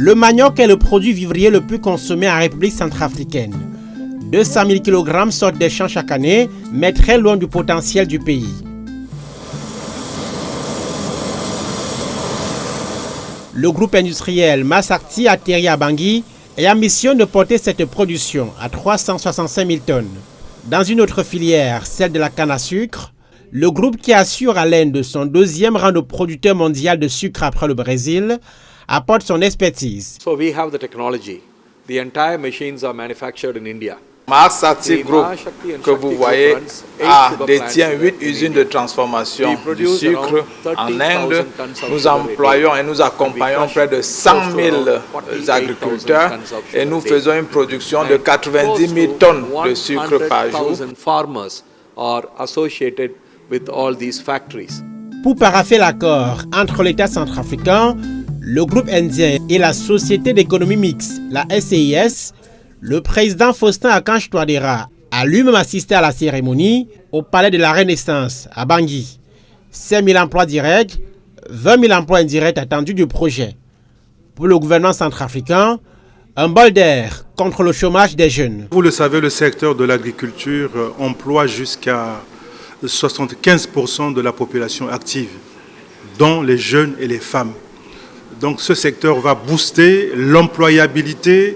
Le manioc est le produit vivrier le plus consommé en République centrafricaine. 200 000 kg sortent des champs chaque année, mais très loin du potentiel du pays. Le groupe industriel Massarti atterrit à Bangui et a mission de porter cette production à 365 000 tonnes. Dans une autre filière, celle de la canne à sucre, le groupe qui assure à l'Inde son deuxième rang de producteur mondial de sucre après le Brésil apporte son expertise. So we have the technology. The entire machines are manufactured in India. Massarti Group, que vous voyez, détient 8 usines de transformation du sucre en Inde. Nous employons et nous accompagnons près de 100 000 agriculteurs et nous faisons une production de 90 000 tonnes de sucre par jour. Pour paraffer l'accord entre l'État centrafricain, le groupe indien et la Société d'économie mixte, la SCIS, le président Faustin Archange Touadéra a lui-même assisté à la cérémonie au Palais de la Renaissance à Bangui. 5 000 emplois directs, 20 000 emplois indirects attendus du projet. Pour le gouvernement centrafricain, un bol d'air contre le chômage des jeunes. Vous le savez, le secteur de l'agriculture emploie jusqu'à 75% de la population active, dont les jeunes et les femmes. Donc ce secteur va booster l'employabilité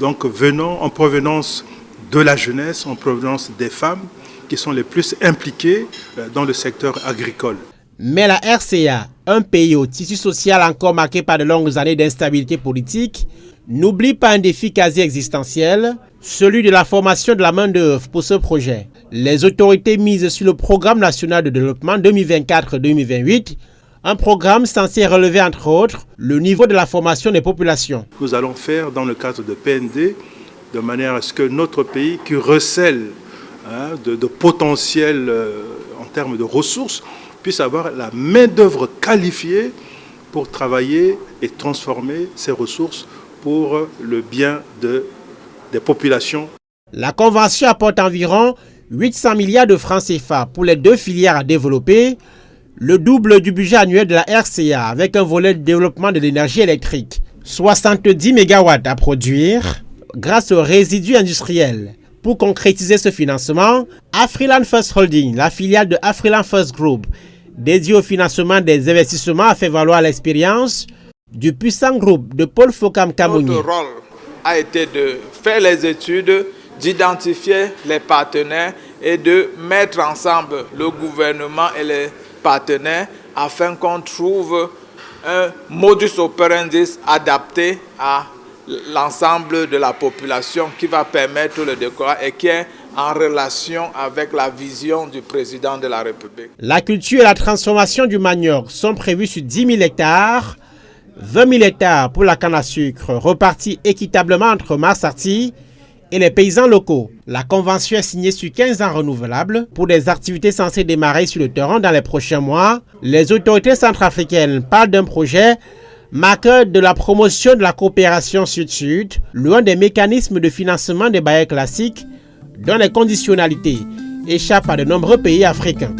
en provenance de la jeunesse, en provenance des femmes qui sont les plus impliquées dans le secteur agricole. Mais la RCA, un pays au tissu social encore marqué par de longues années d'instabilité politique, n'oublie pas un défi quasi existentiel, celui de la formation de la main-d'œuvre pour ce projet. Les autorités misent sur le Programme national de développement 2024-2028, un programme censé relever entre autres le niveau de la formation des populations. Nous allons faire dans le cadre de PND, de manière à ce que notre pays qui recèle de potentiel en termes de ressources, puisse avoir la main-d'œuvre qualifiée pour travailler et transformer ces ressources pour le bien des populations. La convention apporte environ 800 milliards de francs CFA pour les deux filières à développer, le double du budget annuel de la RCA avec un volet de développement de l'énergie électrique. 70 MW à produire grâce aux résidus industriels. Pour concrétiser ce financement, Afriland First Holding, la filiale de Afriland First Group, dédiée au financement des investissements, a fait valoir l'expérience du puissant groupe de Paul Fokam Kamouni. Notre rôle a été de faire les études, d'identifier les partenaires et de mettre ensemble le gouvernement et les partenaires afin qu'on trouve un modus operandi adapté à l'ensemble de la population qui va permettre le décollage et qui est en relation avec la vision du président de la République. La culture et la transformation du manioc sont prévues sur 10 000 hectares, 20 000 hectares pour la canne à sucre, repartis équitablement entre Massarti et les paysans locaux. La convention est signée sur 15 ans renouvelables pour des activités censées démarrer sur le terrain dans les prochains mois. Les autorités centrafricaines parlent d'un projet marqueur de la promotion de la coopération sud-sud, loin des mécanismes de financement des bailleurs classiques, dont les conditionnalités échappent à de nombreux pays africains.